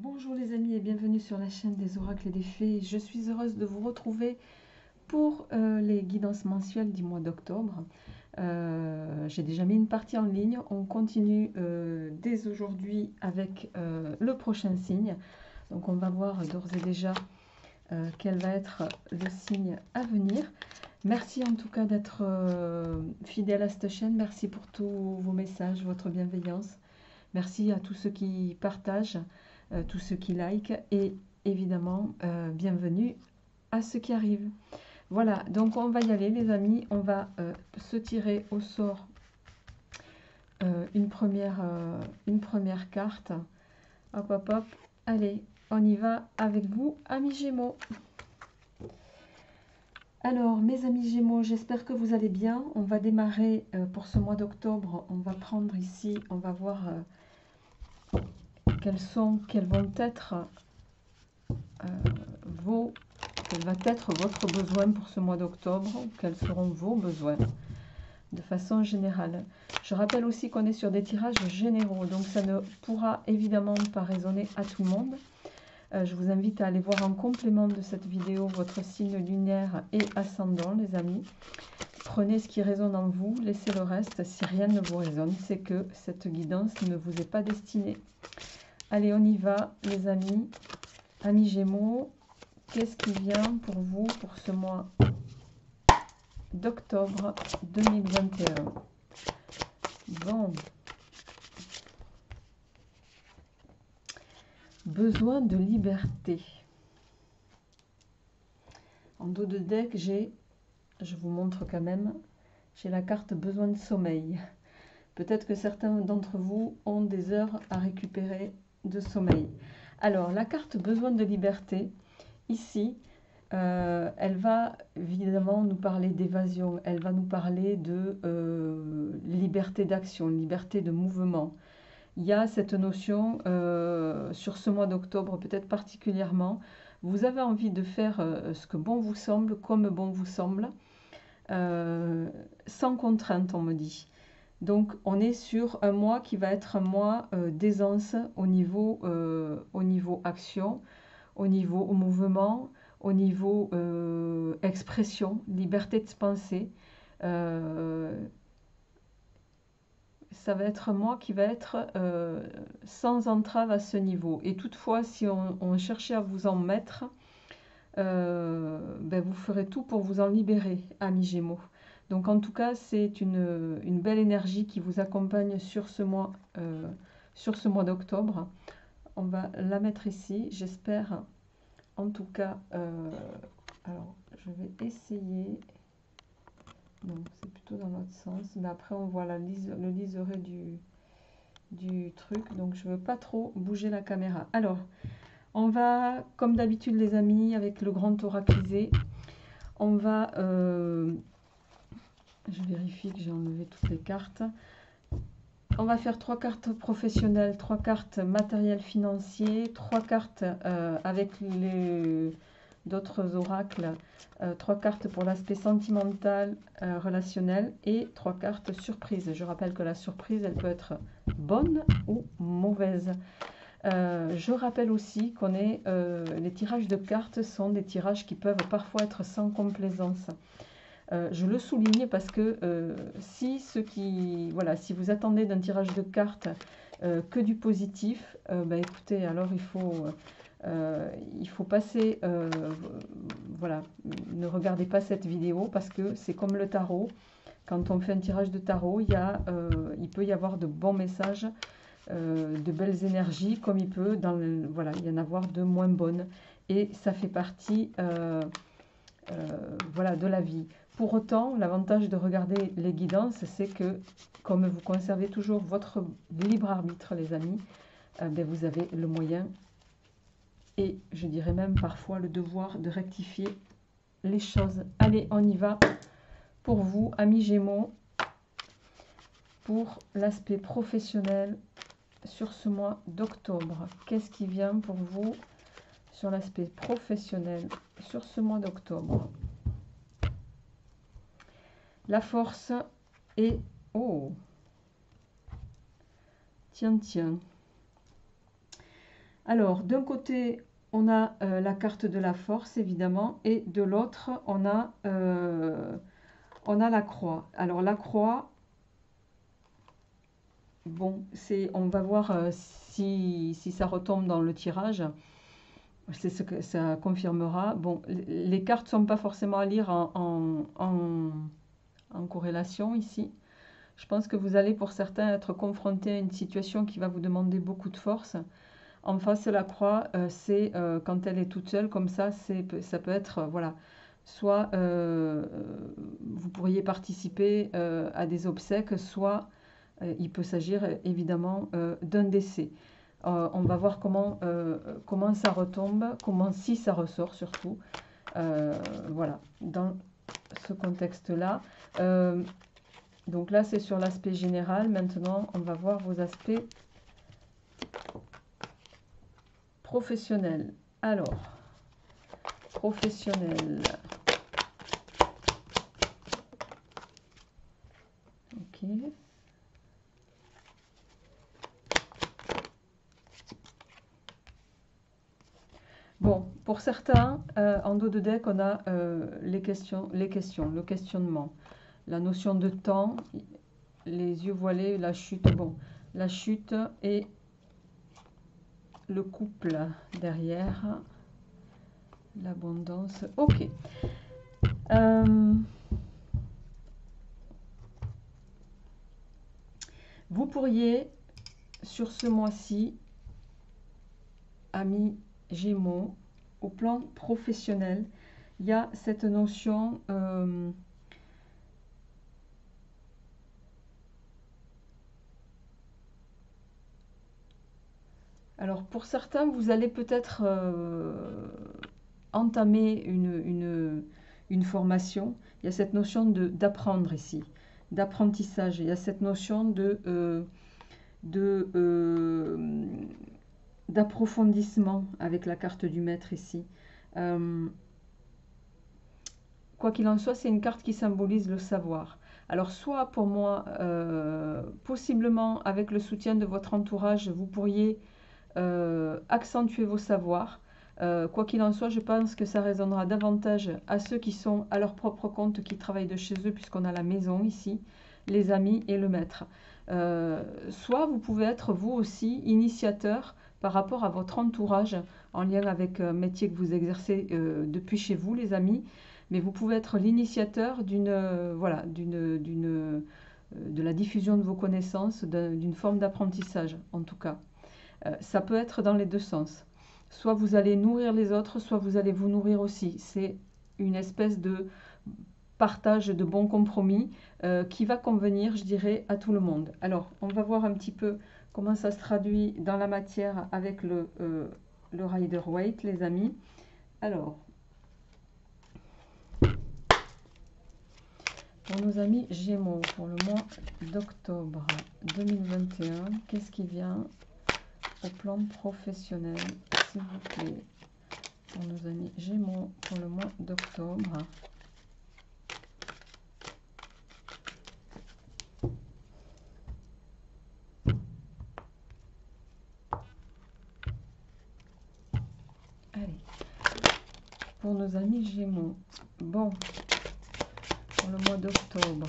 Bonjour les amis et bienvenue sur la chaîne des oracles et des fées. Je suis heureuse de vous retrouver pour les guidances mensuelles du mois d'octobre. J'ai déjà mis une partie en ligne. On continue dès aujourd'hui avec le prochain signe. Donc on va voir d'ores et déjà quel va être le signe à venir. Merci en tout cas d'être fidèle à cette chaîne. Merci pour tous vos messages, votre bienveillance. Merci à tous ceux qui partagent, tous ceux qui like et évidemment, bienvenue à ceux qui arrivent. Voilà, donc on va y aller les amis, on va se tirer au sort une première carte. Hop, hop, hop, allez, on y va avec vous, amis Gémeaux. Alors, mes amis Gémeaux, j'espère que vous allez bien. On va démarrer pour ce mois d'octobre. On va prendre ici, on va voir quels vont être quel va être votre besoin pour ce mois d'octobre, quels seront vos besoins de façon générale. Je rappelle aussi qu'on est sur des tirages généraux, donc ça ne pourra évidemment pas résonner à tout le monde. Je vous invite à aller voir en complément de cette vidéo votre signe lunaire et ascendant, les amis. Prenez ce qui résonne en vous, laissez le reste. Si rien ne vous résonne, c'est que cette guidance ne vous est pas destinée. Allez, on y va, les amis. Amis Gémeaux, qu'est-ce qui vient pour vous pour ce mois d'octobre 2021? Bon. Besoin de liberté. En dos de deck, je vous montre quand même, j'ai la carte besoin de sommeil. Peut-être que certains d'entre vous ont des heures à récupérer de sommeil. Alors, la carte besoin de liberté, ici, elle va évidemment nous parler d'évasion, elle va nous parler de liberté d'action, liberté de mouvement. Il y a cette notion, sur ce mois d'octobre peut-être particulièrement, vous avez envie de faire ce que bon vous semble, comme bon vous semble, sans contrainte, on me dit. Donc on est sur un mois qui va être un mois d'aisance au niveau action, au niveau mouvement, au niveau expression, liberté de penser. Ça va être un mois qui va être sans entrave à ce niveau. Et toutefois, si on cherchait à vous en mettre, vous ferez tout pour vous en libérer, amis Gémeaux. Donc en tout cas, c'est une belle énergie qui vous accompagne sur ce mois d'octobre. On va la mettre ici, j'espère. En tout cas, alors je vais essayer. Non, c'est plutôt dans l'autre sens. Mais après, on voit le liseré du truc. Donc, je ne veux pas trop bouger la caméra. Alors, on va, comme d'habitude, les amis, avec le grand oraclisé, on va... je vérifie que j'ai enlevé toutes les cartes. On va faire 3 cartes professionnelles, 3 cartes matériel financier, 3 cartes avec d'autres oracles, 3 cartes pour l'aspect sentimental, relationnel et 3 cartes surprise. Je rappelle que la surprise, elle peut être bonne ou mauvaise. Je rappelle aussi qu'on est, les tirages de cartes sont des tirages qui peuvent parfois être sans complaisance. Je le souligne parce que si vous attendez d'un tirage de cartes que du positif, écoutez, alors il faut passer, voilà, ne regardez pas cette vidéo parce que c'est comme le tarot. Quand on fait un tirage de tarot, il peut y avoir de bons messages, de belles énergies, comme il peut y en avoir de moins bonnes. Et ça fait partie de la vie. Pour autant, l'avantage de regarder les guidances, c'est que, comme vous conservez toujours votre libre arbitre, les amis, vous avez le moyen et je dirais même parfois le devoir de rectifier les choses. Allez, on y va pour vous, amis Gémeaux, pour l'aspect professionnel sur ce mois d'octobre. Qu'est-ce qui vient pour vous sur l'aspect professionnel sur ce mois d'octobre? La force et... Oh! Tiens, tiens. Alors, d'un côté, on a la carte de la force, évidemment, et de l'autre, on a la croix. Alors, la croix, bon, on va voir si ça retombe dans le tirage. C'est ce que ça confirmera. Bon, les cartes ne sont pas forcément à lire en corrélation ici. Je pense que vous allez pour certains être confrontés à une situation qui va vous demander beaucoup de force. En face, la croix, c'est quand elle est toute seule comme ça, ça peut être, voilà, soit vous pourriez participer à des obsèques, soit il peut s'agir évidemment d'un décès. On va voir comment ça retombe, si ça ressort surtout. Voilà, dans ce contexte-là. Donc là, c'est sur l'aspect général. Maintenant, on va voir vos aspects professionnels. Alors, professionnel. Ok. Bon, pour certains, en dos de deck, on a le questionnement, la notion de temps, les yeux voilés, la chute. Bon, la chute et le couple derrière, l'abondance. Ok. Vous pourriez, sur ce mois-ci, amis Gémeaux, au plan professionnel, il y a cette notion alors pour certains, vous allez peut-être entamer une formation. Il y a cette notion d'apprendre ici, d'apprentissage. Il y a cette notion d'approfondissement avec la carte du maître ici. Quoi qu'il en soit, c'est une carte qui symbolise le savoir. Alors soit pour moi, possiblement avec le soutien de votre entourage, vous pourriez accentuer vos savoirs. Quoi qu'il en soit, je pense que ça résonnera davantage à ceux qui sont à leur propre compte, qui travaillent de chez eux, puisqu'on a la maison ici, les amis et le maître. Soit vous pouvez être vous aussi initiateur par rapport à votre entourage, en lien avec un métier que vous exercez depuis chez vous, les amis, mais vous pouvez être l'initiateur voilà, de la diffusion de vos connaissances, d'une forme d'apprentissage en tout cas. Ça peut être dans les deux sens. Soit vous allez nourrir les autres, soit vous allez vous nourrir aussi. C'est une espèce de partage de bons compromis qui va convenir, je dirais, à tout le monde. Alors, on va voir un petit peu comment ça se traduit dans la matière avec le Rider-Waite, les amis. Alors, pour nos amis Gémeaux, pour le mois d'octobre 2021, qu'est-ce qui vient au plan professionnel, s'il vous plaît, pour nos amis Gémeaux pour le mois d'octobre? Allez, pour nos amis Gémeaux, bon, pour le mois d'octobre,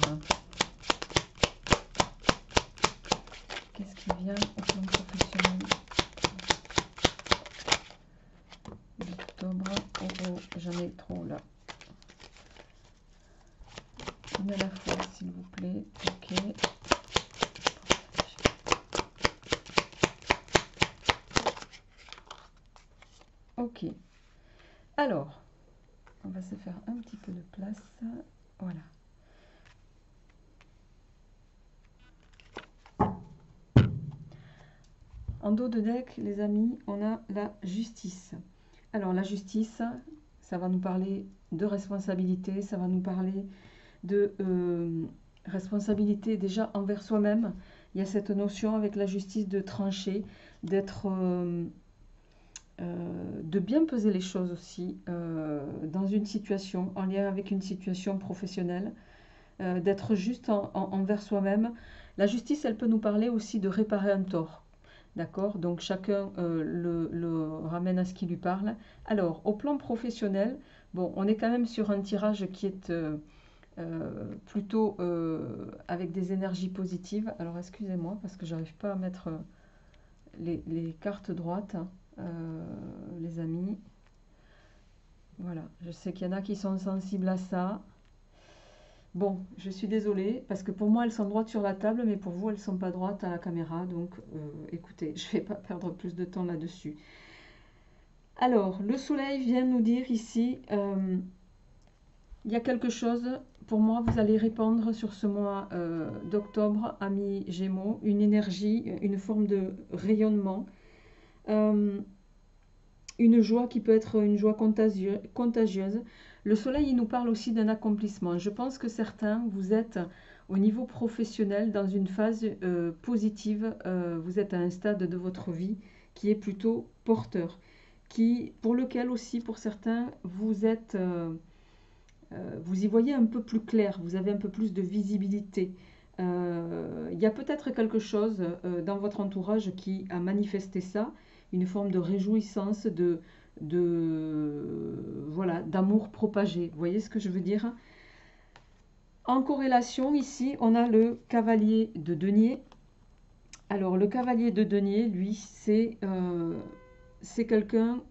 qu'est-ce qui vient au plan professionnel d'octobre? Oh, j'en ai trop là. Une à la fois, s'il vous plaît. Ok. Ok. Alors, on va se faire un petit peu de place. Voilà. En dos de deck, les amis, on a la justice. Alors, la justice, ça va nous parler de responsabilité, ça va nous parler de responsabilité déjà envers soi-même. Il y a cette notion avec la justice de trancher, d'être... de bien peser les choses aussi dans une situation, en lien avec une situation professionnelle, d'être juste envers soi-même. La justice, elle peut nous parler aussi de réparer un tort. D'accord? Donc chacun le ramène à ce qui lui parle. Alors, au plan professionnel, bon, on est quand même sur un tirage qui est plutôt avec des énergies positives. Alors, excusez-moi, parce que j'arrive pas à mettre les cartes droites, hein, les amis. Voilà, je sais qu'il y en a qui sont sensibles à ça. Bon, je suis désolée, parce que pour moi, elles sont droites sur la table, mais pour vous, elles ne sont pas droites à la caméra. Donc, écoutez, je ne vais pas perdre plus de temps là-dessus. Alors, le soleil vient nous dire ici, il y a quelque chose, pour moi, vous allez répandre sur ce mois d'octobre, amis Gémeaux, une énergie, une forme de rayonnement, une joie qui peut être une joie contagieuse. Le soleil, il nous parle aussi d'un accomplissement. Je pense que certains, vous êtes au niveau professionnel dans une phase positive, vous êtes à un stade de votre vie qui est plutôt porteur, pour lequel aussi, pour certains, vous y voyez un peu plus clair, vous avez un peu plus de visibilité. Il y a peut-être quelque chose dans votre entourage qui a manifesté ça, une forme de réjouissance, voilà, d'amour propagé. Vous voyez ce que je veux dire? En corrélation, ici, on a le cavalier de denier. Alors, le cavalier de denier, lui, c'est quelqu'un,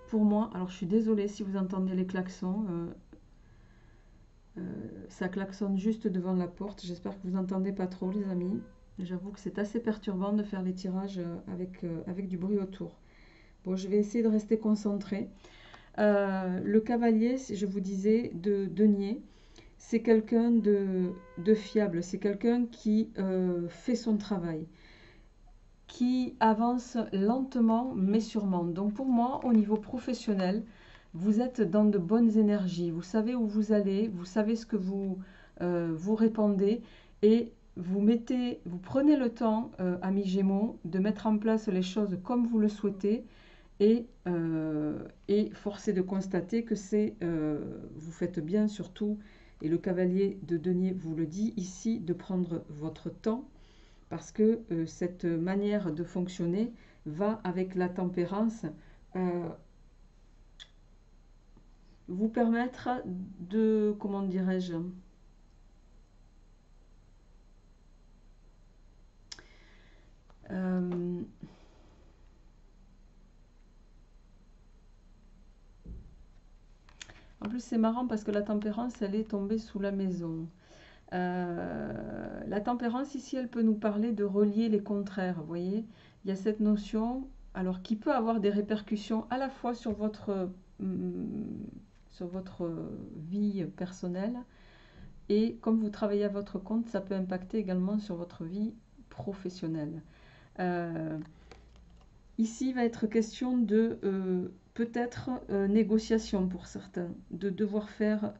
pour moi, alors je suis désolée si vous entendez les klaxons, ça klaxonne juste devant la porte. J'espère que vous n'entendez pas trop, les amis. J'avoue que c'est assez perturbant de faire les tirages avec du bruit autour. Bon, je vais essayer de rester concentrée. Le cavalier, je vous disais, de denier, c'est quelqu'un de fiable. C'est quelqu'un qui fait son travail, qui avance lentement mais sûrement. Donc pour moi, au niveau professionnel, vous êtes dans de bonnes énergies, vous savez où vous allez, vous savez ce que vous répandez et vous prenez le temps, amis Gémeaux, de mettre en place les choses comme vous le souhaitez et force est de constater que vous faites bien surtout, et le cavalier de denier vous le dit ici, de prendre votre temps parce que cette manière de fonctionner va avec la tempérance vous permettre de, comment dirais-je, en plus c'est marrant parce que la tempérance elle est tombée sous la maison. La tempérance ici elle peut nous parler de relier les contraires, vous voyez, il y a cette notion alors qui peut avoir des répercussions à la fois sur votre vie personnelle. Et comme vous travaillez à votre compte, ça peut impacter également sur votre vie professionnelle. Ici, il va être question de peut-être négociation pour certains, de devoir faire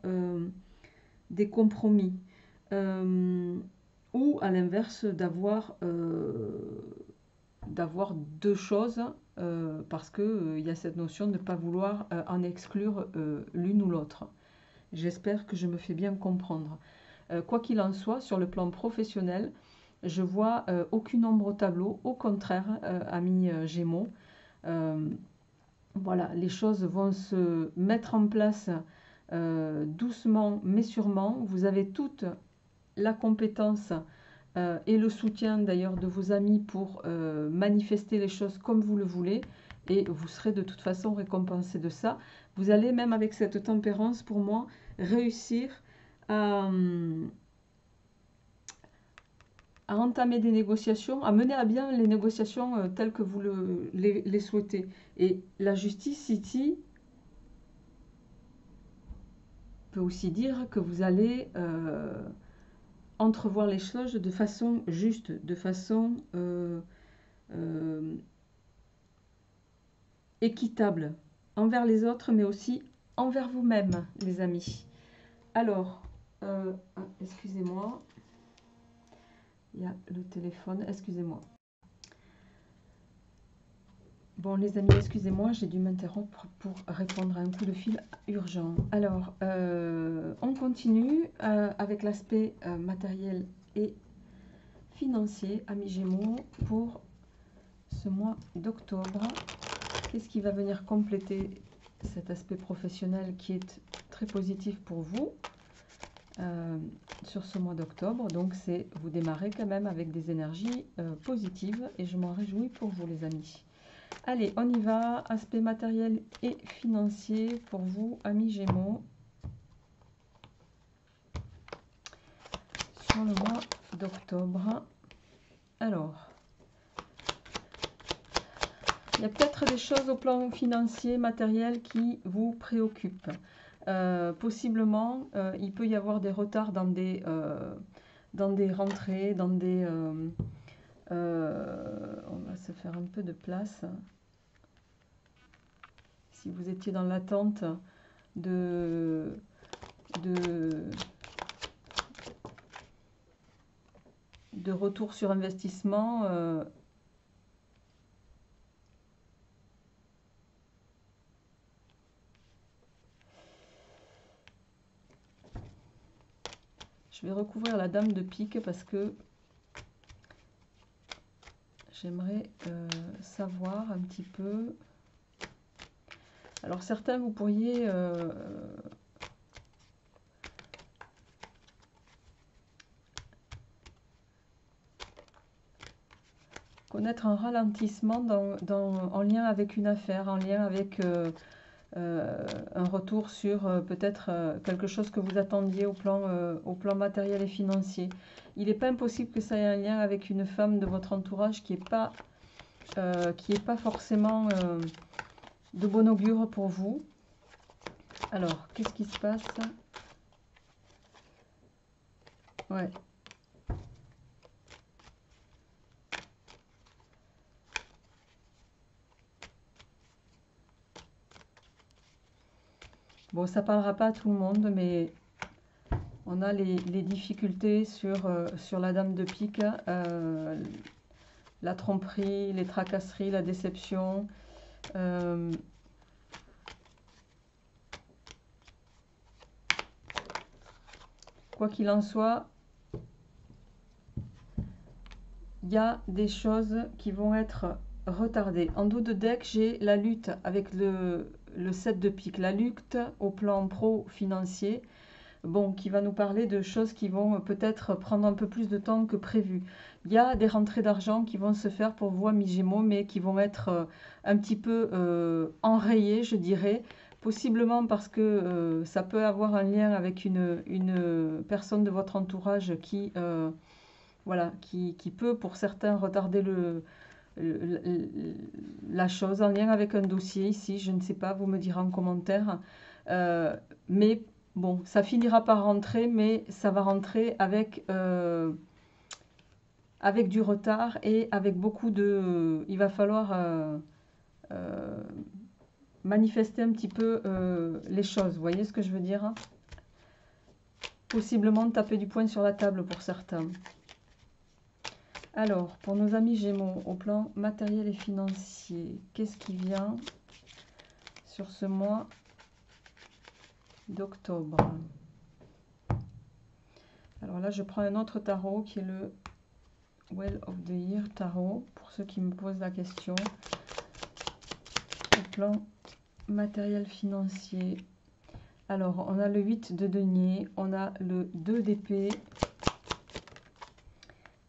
des compromis. Ou à l'inverse, d'avoir deux choses parce qu'il y a cette notion de ne pas vouloir en exclure l'une ou l'autre. J'espère que je me fais bien comprendre. Quoi qu'il en soit, sur le plan professionnel, je vois aucune ombre au tableau. Au contraire, amis Gémeaux, voilà, les choses vont se mettre en place doucement mais sûrement. Vous avez toute la compétence et le soutien d'ailleurs de vos amis pour manifester les choses comme vous le voulez. Et vous serez de toute façon récompensé de ça. Vous allez même avec cette tempérance, pour moi, réussir à entamer des négociations, à mener à bien les négociations telles que vous les souhaitez. Et la justice ici peut aussi dire que vous allez entrevoir les choses de façon juste, de façon équitable envers les autres, mais aussi envers vous-même, les amis. Alors, excusez-moi, il y a le téléphone, excusez-moi. Bon, les amis, excusez-moi, j'ai dû m'interrompre pour répondre à un coup de fil urgent. Alors, on continue avec l'aspect matériel et financier, amis Gémeaux, pour ce mois d'octobre. Qu'est-ce qui va venir compléter cet aspect professionnel qui est très positif pour vous sur ce mois d'octobre? Donc c'est vous démarrez quand même avec des énergies positives et je m'en réjouis pour vous les amis. Allez, on y va. Aspect matériel et financier pour vous, amis Gémeaux, sur le mois d'octobre. Alors, il y a peut-être des choses au plan financier, matériel qui vous préoccupent. Possiblement, il peut y avoir des retards dans des rentrées, dans des... on va se faire un peu de place. Si vous étiez dans l'attente de retour sur investissement, je vais recouvrir la dame de pique parce que j'aimerais savoir un petit peu. Alors certains, vous pourriez connaître un ralentissement en lien avec une affaire, en lien avec un retour sur peut-être quelque chose que vous attendiez au plan matériel et financier. Il n'est pas impossible que ça ait un lien avec une femme de votre entourage qui n'est pas forcément de bon augure pour vous. Alors, qu'est-ce qui se passe? Ouais. Bon, ça ne parlera pas à tout le monde, mais on a les difficultés sur la dame de pique, la tromperie, les tracasseries, la déception. Quoi qu'il en soit, il y a des choses qui vont être retardées. En dos de deck, j'ai la lutte avec le 7 de pique, la lutte au plan pro-financier, bon, qui va nous parler de choses qui vont peut-être prendre un peu plus de temps que prévu. Il y a des rentrées d'argent qui vont se faire pour vous, amis Gémeaux, mais qui vont être un petit peu enrayées, je dirais. Possiblement parce que ça peut avoir un lien avec une personne de votre entourage qui, voilà, qui peut pour certains retarder la chose en lien avec un dossier ici. Je ne sais pas, vous me direz en commentaire. Mais bon, ça finira par rentrer, mais ça va rentrer avec du retard et avec beaucoup de... il va falloir manifester un petit peu les choses. Vous voyez ce que je veux dire, hein? Possiblement taper du poing sur la table pour certains. Alors, pour nos amis Gémeaux, au plan matériel et financier, qu'est-ce qui vient sur ce mois d'octobre? Alors là, je prends un autre tarot qui est le Well of the Year tarot, pour ceux qui me posent la question. Au plan matériel financier. Alors, on a le 8 de denier, on a le 2 d'épée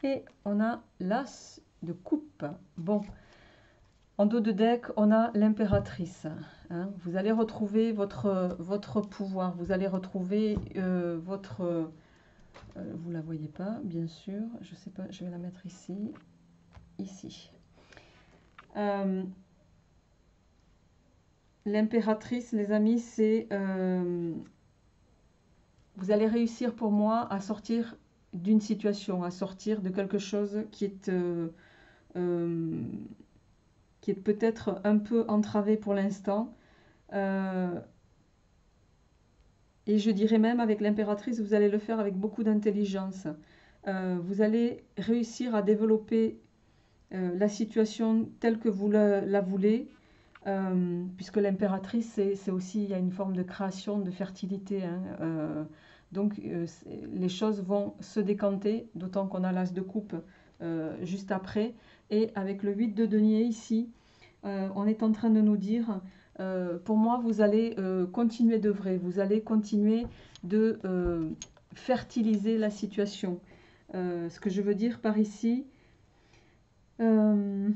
et on a l'as de coupe. Bon, en dos de deck, on a l'impératrice. Hein. Vous allez retrouver votre pouvoir, vous allez retrouver votre... vous ne la voyez pas, bien sûr. Je sais pas, je vais la mettre ici. Ici. L'impératrice, les amis, c'est... vous allez réussir pour moi à sortir d'une situation, à sortir de quelque chose qui est peut-être un peu entravé pour l'instant. Et je dirais même avec l'impératrice, vous allez le faire avec beaucoup d'intelligence. Vous allez réussir à développer la situation telle que vous la voulez, puisque l'impératrice, c'est aussi, il y a une forme de création, de fertilité. Hein, donc les choses vont se décanter, d'autant qu'on a l'as de coupe juste après. Et avec le 8 de denier ici, on est en train de nous dire, pour moi, vous allez continuer d'œuvrer, vous allez continuer de fertiliser la situation. Ce que je veux dire par ici, le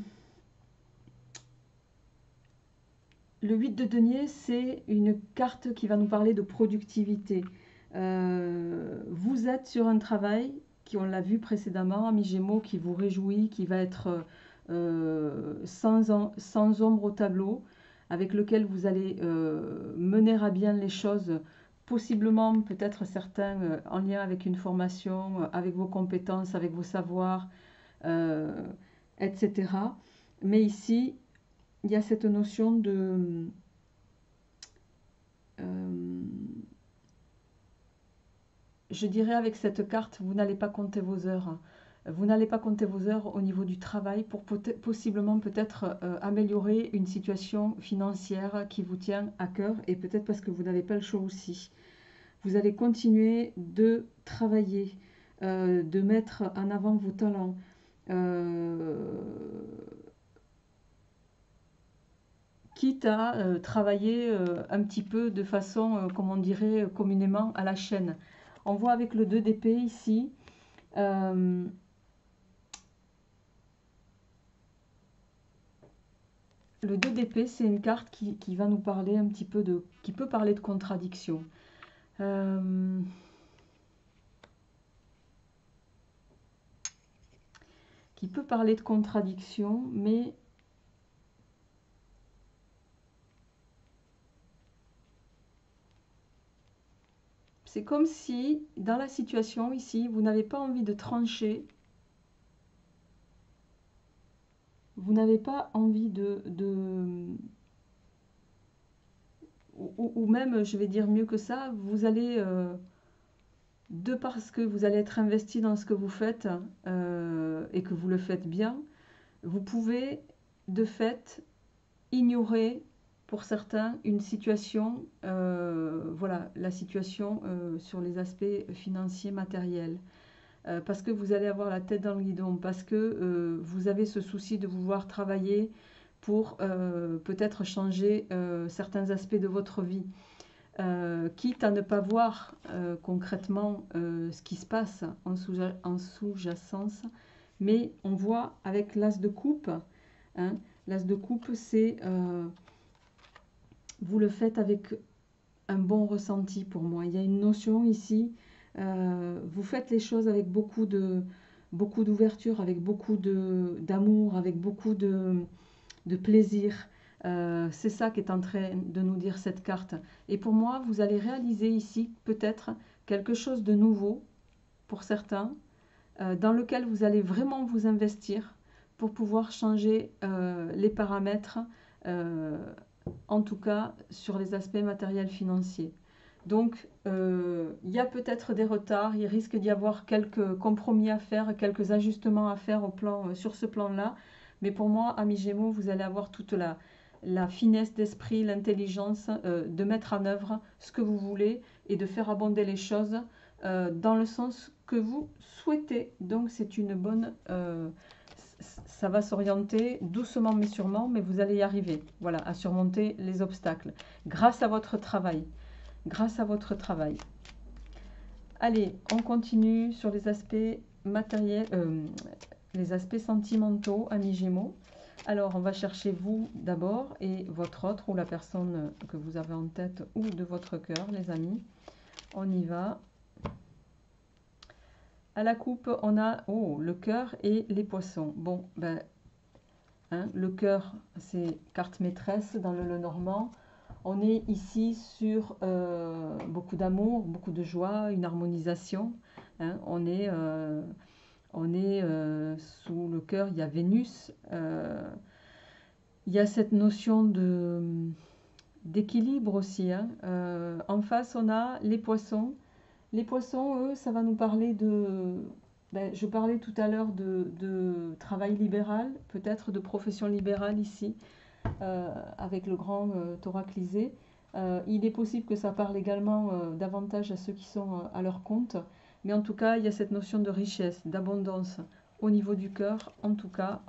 8 de denier, c'est une carte qui va nous parler de productivité. Vous êtes sur un travail qui, on l'a vu précédemment, ami Gémeaux, qui vous réjouit, qui va être sans ombre au tableau, avec lequel vous allez mener à bien les choses, possiblement peut-être certains en lien avec une formation, avec vos compétences, avec vos savoirs, etc. Mais ici, il y a cette notion de... je dirais avec cette carte, vous n'allez pas compter vos heures. Vous n'allez pas compter vos heures au niveau du travail pour possiblement peut-être améliorer une situation financière qui vous tient à cœur et peut-être parce que vous n'avez pas le choix aussi. Vous allez continuer de travailler, de mettre en avant vos talents. Quitte à travailler un petit peu de façon, comme on dirait communément, à la chaîne. On voit avec le 2 d'épée ici, le 2 d'épée, c'est une carte qui va nous parler un petit peu de... qui peut parler de contradiction. Qui peut parler de contradiction, mais... c'est comme si, dans la situation ici, vous n'avez pas envie de trancher. Vous n'avez pas envie ou même, je vais dire mieux que ça, vous allez, de parce que vous allez être investi dans ce que vous faites et que vous le faites bien, vous pouvez de fait ignorer pour certains une situation, voilà, la situation sur les aspects financiers, matériels. Parce que vous allez avoir la tête dans le guidon, parce que vous avez ce souci de vouloir travailler pour peut-être changer certains aspects de votre vie, quitte à ne pas voir concrètement ce qui se passe en sous-jacence, mais on voit avec l'as de coupe, hein, l'as de coupe, c'est vous le faites avec un bon ressenti pour moi. Il y a une notion ici, vous faites les choses avec beaucoup d'ouverture, avec beaucoup d'amour, avec beaucoup de plaisir. C'est ça qui est en train de nous dire cette carte. Et pour moi, vous allez réaliser ici peut-être quelque chose de nouveau pour certains, dans lequel vous allez vraiment vous investir pour pouvoir changer les paramètres, en tout cas sur les aspects matériels financiers. Donc, il y a peut-être des retards, il risque d'y avoir quelques compromis à faire, quelques ajustements à faire sur ce plan-là. Mais pour moi, amis Gémeaux, vous allez avoir toute la finesse d'esprit, l'intelligence de mettre en œuvre ce que vous voulez et de faire abonder les choses dans le sens que vous souhaitez. Donc, c'est une bonne... ça va s'orienter doucement mais sûrement, mais vous allez y arriver, voilà, à surmonter les obstacles grâce à votre travail. Grâce à votre travail. Allez, on continue sur les aspects matériels, les aspects sentimentaux, amis Gémeaux. Alors, on va chercher vous d'abord et votre autre ou la personne que vous avez en tête ou de votre cœur, les amis. On y va. À la coupe, on a le cœur et les poissons. Bon, ben, hein, le cœur, c'est carte maîtresse dans le Lenormand. On est ici sur beaucoup d'amour, beaucoup de joie, une harmonisation. Hein. On est sous le cœur, il y a Vénus. Il y a cette notion d'équilibre aussi. Hein. En face, on a les poissons. Les poissons, eux, ça va nous parler de... Ben, je parlais tout à l'heure de travail libéral, peut-être de profession libérale ici. Avec le grand thoraclisé. Il est possible que ça parle également davantage à ceux qui sont à leur compte, mais en tout cas, il y a cette notion de richesse, d'abondance au niveau du cœur, en tout cas.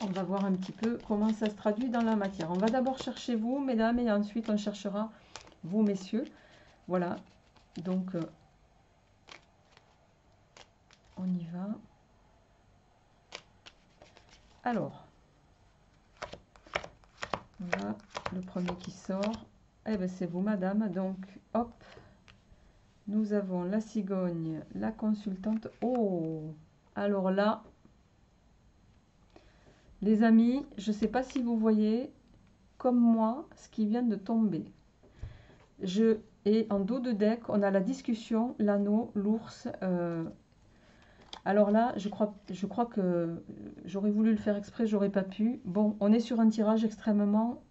On va voir un petit peu comment ça se traduit dans la matière. On va d'abord chercher vous, mesdames, et ensuite on cherchera vous, messieurs. Voilà, donc on y va. Alors, là, le premier qui sort, eh ben c'est vous, madame. Donc, hop, nous avons la cigogne, la consultante. Oh, alors là, les amis, je ne sais pas si vous voyez, comme moi, ce qui vient de tomber. Et en dos de deck, on a la discussion, l'anneau, l'ours. Alors là, je crois que j'aurais voulu le faire exprès, j'aurais pas pu. Bon, on est sur un tirage extrêmement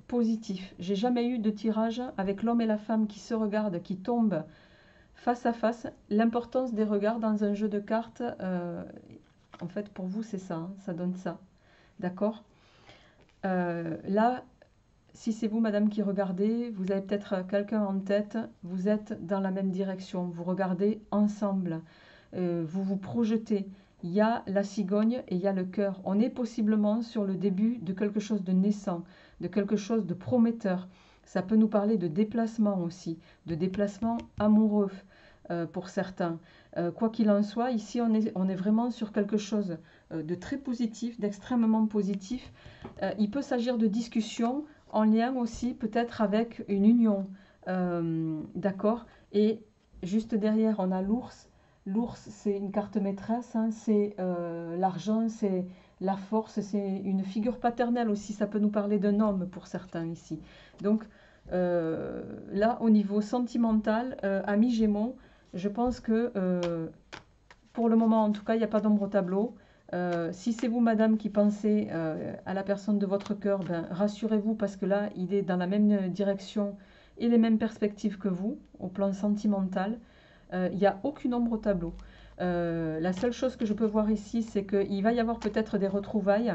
positif. J'ai jamais eu de tirage avec l'homme et la femme qui se regardent, qui tombent face à face. L'importance des regards dans un jeu de cartes, en fait, pour vous, c'est ça, hein, ça donne ça. D'accord? Là, si c'est vous, madame, qui regardez, vous avez peut-être quelqu'un en tête, vous êtes dans la même direction, vous regardez ensemble, vous vous projetez. Il y a la cigogne et il y a le cœur. On est possiblement sur le début de quelque chose de naissant, de quelque chose de prometteur. Ça peut nous parler de déplacement aussi, de déplacement amoureux pour certains. Quoi qu'il en soit, ici on est vraiment sur quelque chose de très positif, d'extrêmement positif. Il peut s'agir de discussions en lien aussi peut-être avec une union, d'accord? Et juste derrière, on a l'ours. L'ours, c'est une carte maîtresse, hein, c'est l'argent, c'est la force, c'est une figure paternelle aussi. Ça peut nous parler d'un homme pour certains ici. Donc là, au niveau sentimental, amis Gémeaux, je pense que pour le moment, en tout cas, il n'y a pas d'ombre au tableau. Si c'est vous, madame, qui pensez à la personne de votre cœur, ben, rassurez-vous parce que là, il est dans la même direction et les mêmes perspectives que vous, au plan sentimental. Il n'y a aucune ombre au tableau. La seule chose que je peux voir ici, c'est qu'il va y avoir peut-être des retrouvailles,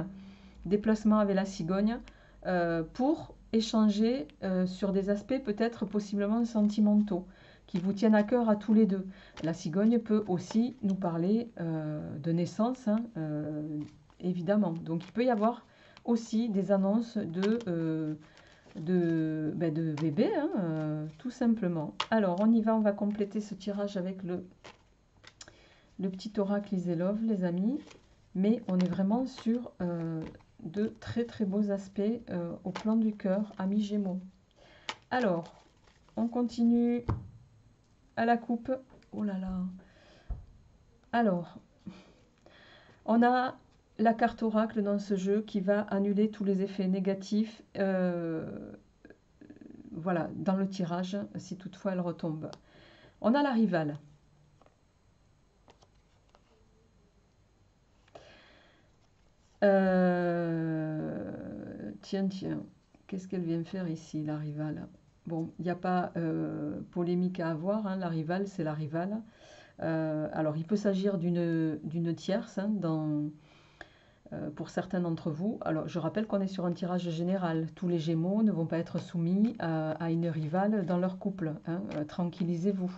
des placements avec la cigogne, pour échanger sur des aspects peut-être possiblement sentimentaux, qui vous tiennent à cœur à tous les deux. La cigogne peut aussi nous parler de naissance, hein, évidemment. Donc il peut y avoir aussi des annonces de bébé, hein, tout simplement. Alors on y va, on va compléter ce tirage avec le petit oracle Iselov, les amis. Mais on est vraiment sur de très très beaux aspects au plan du cœur, amis Gémeaux. Alors, on continue à la coupe. Oh là là. Alors, on a la carte oracle dans ce jeu qui va annuler tous les effets négatifs voilà, dans le tirage, si toutefois elle retombe. On a la rivale. Tiens, qu'est-ce qu'elle vient faire ici, la rivale? Bon, il n'y a pas polémique à avoir, hein, la rivale, c'est la rivale. Alors, il peut s'agir d'une tierce, hein, pour certains d'entre vous. Alors, je rappelle qu'on est sur un tirage général. Tous les Gémeaux ne vont pas être soumis à une rivale dans leur couple, hein. Tranquillisez-vous.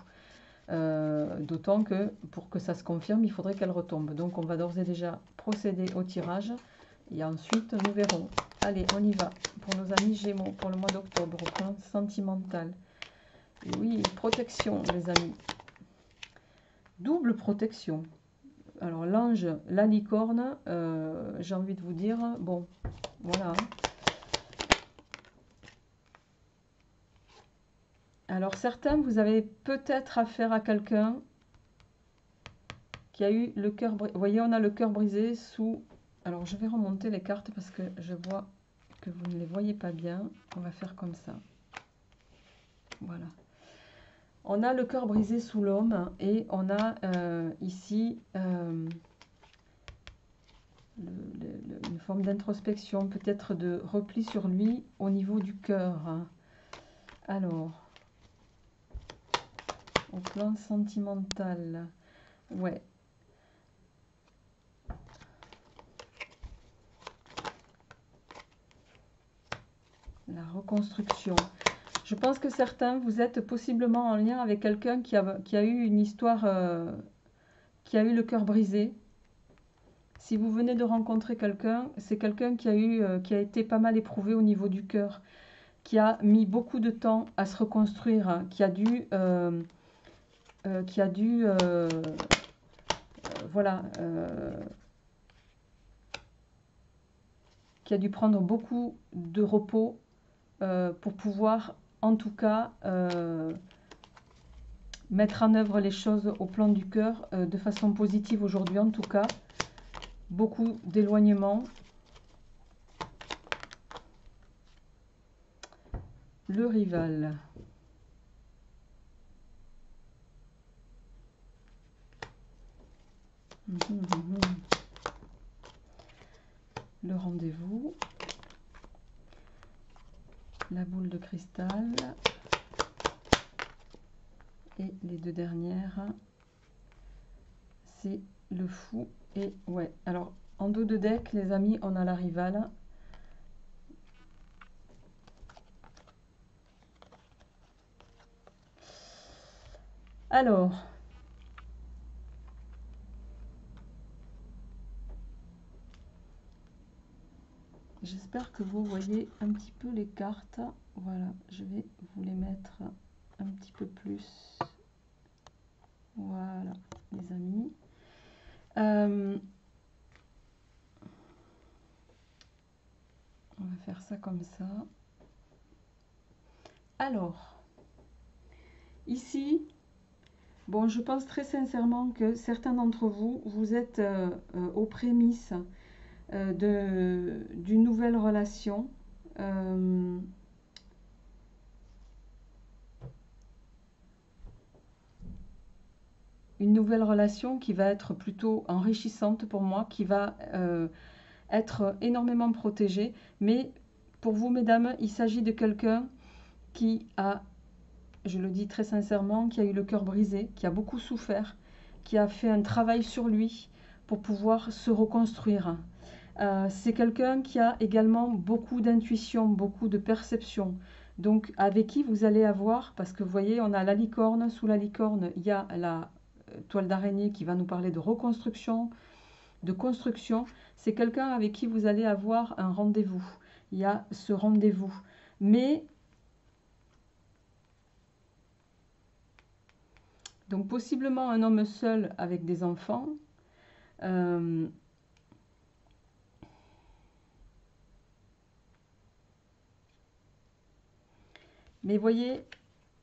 D'autant que pour que ça se confirme, il faudrait qu'elle retombe. Donc, on va d'ores et déjà procéder au tirage. Et ensuite, nous verrons. Allez, on y va. Pour nos amis Gémeaux, pour le mois d'octobre, au plan sentimental. Et oui, protection, les amis. Double protection. Alors, l'ange, la licorne, j'ai envie de vous dire, bon, voilà. Alors, certains, vous avez peut-être affaire à quelqu'un qui a eu le cœur brisé. Vous voyez, on a le cœur brisé sous... Alors, je vais remonter les cartes parce que je vois que vous ne les voyez pas bien. On va faire comme ça. Voilà. On a le cœur brisé sous l'homme et on a ici une forme d'introspection, peut-être de repli sur lui au niveau du cœur. Alors, au plan sentimental, ouais. La reconstruction. Je pense que certains, vous êtes possiblement en lien avec quelqu'un qui a eu une histoire, qui a eu le cœur brisé. Si vous venez de rencontrer quelqu'un, c'est quelqu'un qui a été pas mal éprouvé au niveau du cœur, qui a mis beaucoup de temps à se reconstruire, hein, qui a dû voilà, qui a dû prendre beaucoup de repos pour pouvoir, en tout cas, mettre en œuvre les choses au plan du cœur de façon positive aujourd'hui, en tout cas. Beaucoup d'éloignement. Le rival. Le rendez-vous. La boule de cristal. Et les deux dernières, c'est le fou et ouais. Alors, en dos de deck, les amis, on a la rivale. Alors, j'espère que vous voyez un petit peu les cartes. Voilà, je vais vous les mettre un petit peu plus. Voilà, les amis. On va faire ça comme ça. Alors, ici, bon, je pense très sincèrement que certains d'entre vous, vous êtes aux prémices d'une nouvelle relation. Une nouvelle relation qui va être plutôt enrichissante pour moi, qui va être énormément protégée. Mais pour vous, mesdames, il s'agit de quelqu'un qui a, je le dis très sincèrement, qui a eu le cœur brisé, qui a beaucoup souffert, qui a fait un travail sur lui pour pouvoir se reconstruire. C'est quelqu'un qui a également beaucoup d'intuition, beaucoup de perception. Donc avec qui vous allez avoir, parce que vous voyez, on a la licorne, sous la licorne, il y a la toile d'araignée qui va nous parler de reconstruction, de construction. C'est quelqu'un avec qui vous allez avoir un rendez-vous. Il y a ce rendez-vous. Mais, donc possiblement un homme seul avec des enfants. Mais voyez,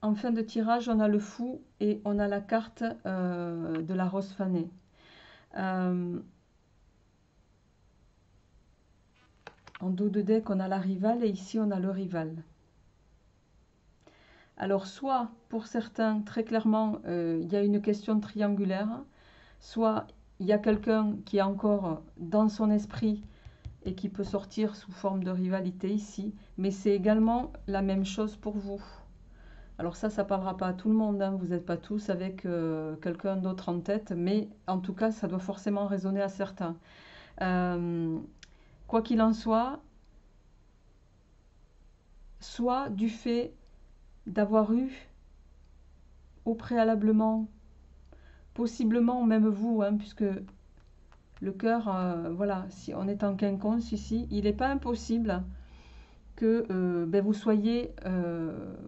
en fin de tirage, on a le fou et on a la carte de la rose fanée. En dos de deck, on a la rivale et ici, on a le rival. Alors, soit, pour certains, très clairement, il y a une question triangulaire, soit il y a quelqu'un qui est encore dans son esprit et qui peut sortir sous forme de rivalité ici, mais c'est également la même chose pour vous. Alors ça ne parlera pas à tout le monde, hein. Vous n'êtes pas tous avec quelqu'un d'autre en tête, mais en tout cas, ça doit forcément résonner à certains. Quoi qu'il en soit du fait d'avoir eu au préalablement, possiblement même vous, hein, puisque le cœur, voilà, si on est en quinconce ici, il n'est pas impossible que ben, vous soyez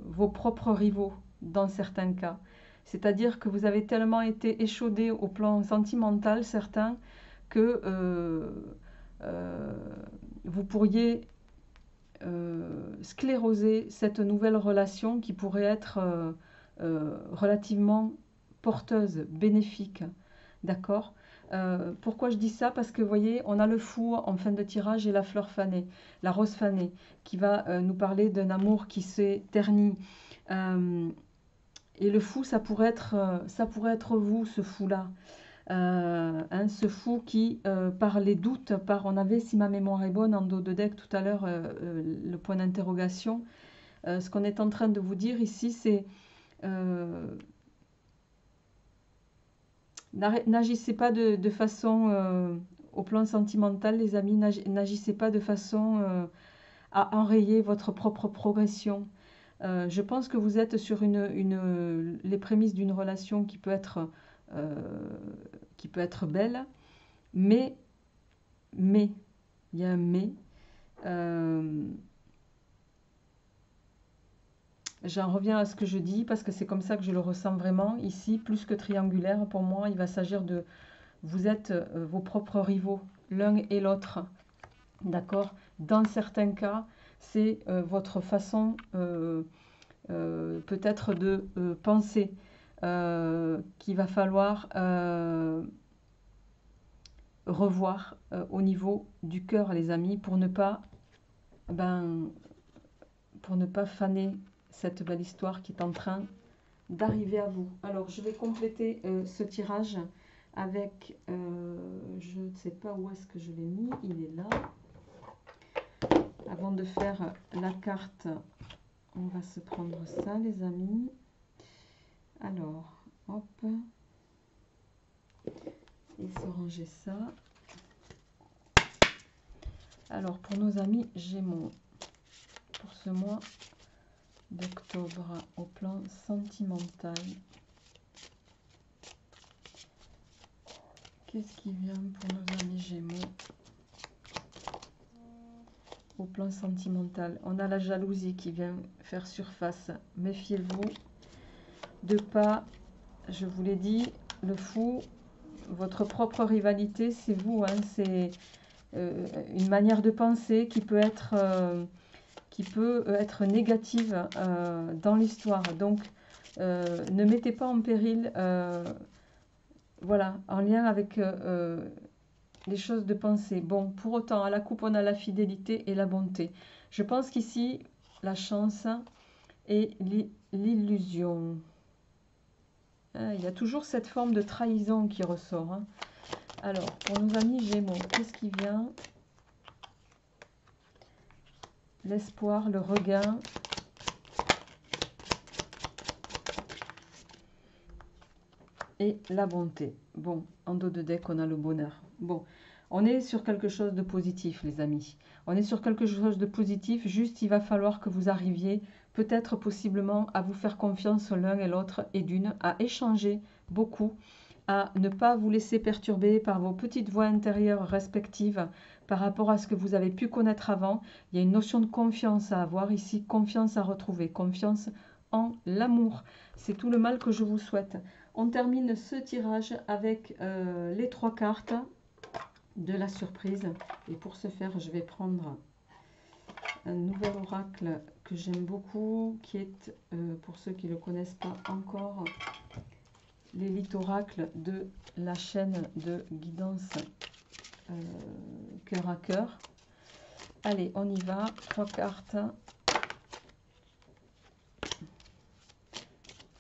vos propres rivaux dans certains cas. C'est-à-dire que vous avez tellement été échaudés au plan sentimental, certains, que vous pourriez scléroser cette nouvelle relation qui pourrait être relativement porteuse, bénéfique. D'accord? Pourquoi je dis ça? Parce que vous voyez, on a le fou en fin de tirage et la fleur fanée, la rose fanée, qui va nous parler d'un amour qui s'est terni. Et le fou, ça pourrait être vous, ce fou-là. Hein, ce fou qui, par les doutes, on avait, si ma mémoire est bonne, en dos de deck tout à l'heure, le point d'interrogation. Ce qu'on est en train de vous dire ici, c'est n'agissez pas de façon, au plan sentimental, les amis, n'agissez pas de façon à enrayer votre propre progression. Je pense que vous êtes sur les prémices d'une relation qui peut être belle, mais mais, il y a un mais. J'en reviens à ce que je dis parce que c'est comme ça que je le ressens vraiment. Ici, plus que triangulaire, pour moi, il va s'agir de... Vous êtes vos propres rivaux, l'un et l'autre. D'accord? Dans certains cas, c'est votre façon peut-être de penser qu'il va falloir revoir au niveau du cœur, les amis, pour ne pas faner cette belle histoire qui est en train d'arriver à vous. Alors, je vais compléter ce tirage avec, je ne sais pas où est-ce que je l'ai mis, il est là. Avant de faire la carte, on va se prendre ça, les amis. Alors, hop, et se ranger ça. Alors, pour nos amis Gémeaux, pour ce mois d'octobre, au plan sentimental, qu'est-ce qui vient pour nos amis Gémeaux au plan sentimental? On a la jalousie qui vient faire surface. Méfiez-vous de pas, je vous l'ai dit, le fou, votre propre rivalité, c'est vous, hein, c'est une manière de penser qui peut être négative dans l'histoire. Donc, ne mettez pas en péril, voilà, en lien avec les choses de pensée. Bon, pour autant, à la coupe, on a la fidélité et la bonté. Je pense qu'ici, la chance et l'illusion. Il y a toujours cette forme de trahison qui ressort. Hein. Alors, pour nos amis Gémeaux, qu'est-ce qui vient? L'espoir, le regain. Et la bonté. Bon, en dos de deck, on a le bonheur. Bon, on est sur quelque chose de positif, les amis. On est sur quelque chose de positif, juste il va falloir que vous arriviez, peut-être possiblement, à vous faire confiance l'un et l'autre, et d'une, à échanger beaucoup, à ne pas vous laisser perturber par vos petites voix intérieures respectives par rapport à ce que vous avez pu connaître avant. Il y a une notion de confiance à avoir ici, confiance à retrouver, confiance en l'amour. C'est tout le mal que je vous souhaite. On termine ce tirage avec les 3 cartes de la surprise. Et pour ce faire, je vais prendre un nouvel oracle que j'aime beaucoup, qui est, pour ceux qui ne le connaissent pas encore, l'élite oracle de la chaîne de guidance cœur à cœur. Allez, on y va. 3 cartes.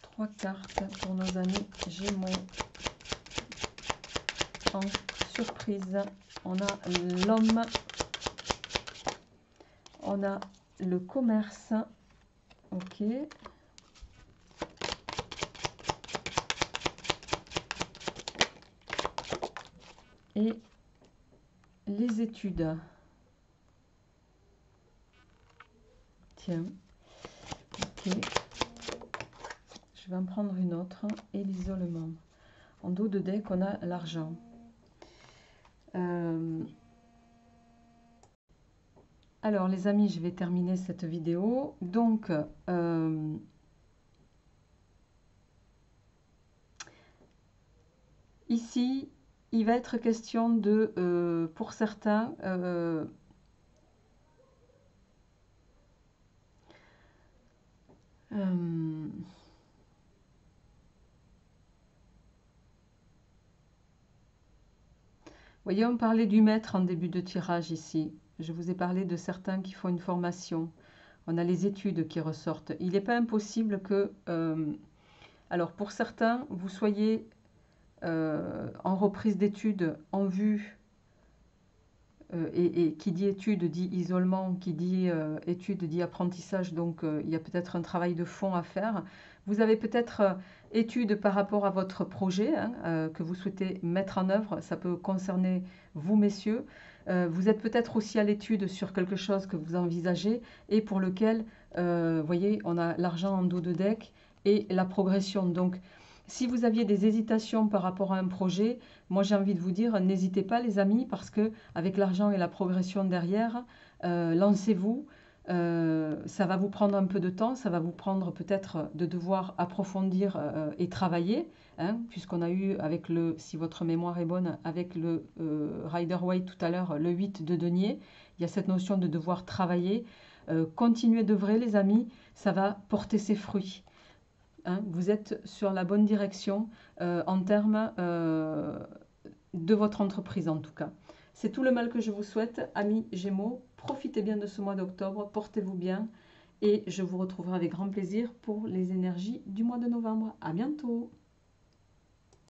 3 cartes pour nos amis Gémeaux. En surprise, on a l'homme, on a le commerce, ok, et les études. Tiens, ok, je vais en prendre une autre, et l'isolement. En dos de deck, on a l'argent. Alors les amis, je vais terminer cette vidéo. Donc, ici, il va être question de, pour certains, voyez, on parlait du maître en début de tirage ici. Je vous ai parlé de certains qui font une formation. On a les études qui ressortent. Il n'est pas impossible que... alors, pour certains, vous soyez en reprise d'études en vue. Et qui dit études dit isolement, qui dit études dit apprentissage. Donc, il y a peut-être un travail de fond à faire. Vous avez peut-être études par rapport à votre projet hein, que vous souhaitez mettre en œuvre. Ça peut concerner vous, messieurs. Vous êtes peut-être aussi à l'étude sur quelque chose que vous envisagez et pour lequel, voyez, on a l'argent en dos de deck et la progression. Donc, Si vous aviez des hésitations par rapport à un projet, moi j'ai envie de vous dire, n'hésitez pas les amis, parce que avec l'argent et la progression derrière, lancez-vous. Ça va vous prendre un peu de temps, ça va vous prendre peut-être de devoir approfondir et travailler, hein, puisqu'on a eu avec le, si votre mémoire est bonne, avec le Rider-Waite tout à l'heure, le 8 de denier, il y a cette notion de devoir travailler. Continuez d'œuvrer les amis, ça va porter ses fruits. Hein, vous êtes sur la bonne direction en termes de votre entreprise en tout cas. C'est tout le mal que je vous souhaite, amis Gémeaux. Profitez bien de ce mois d'octobre, portez-vous bien et je vous retrouverai avec grand plaisir pour les énergies du mois de novembre. À bientôt!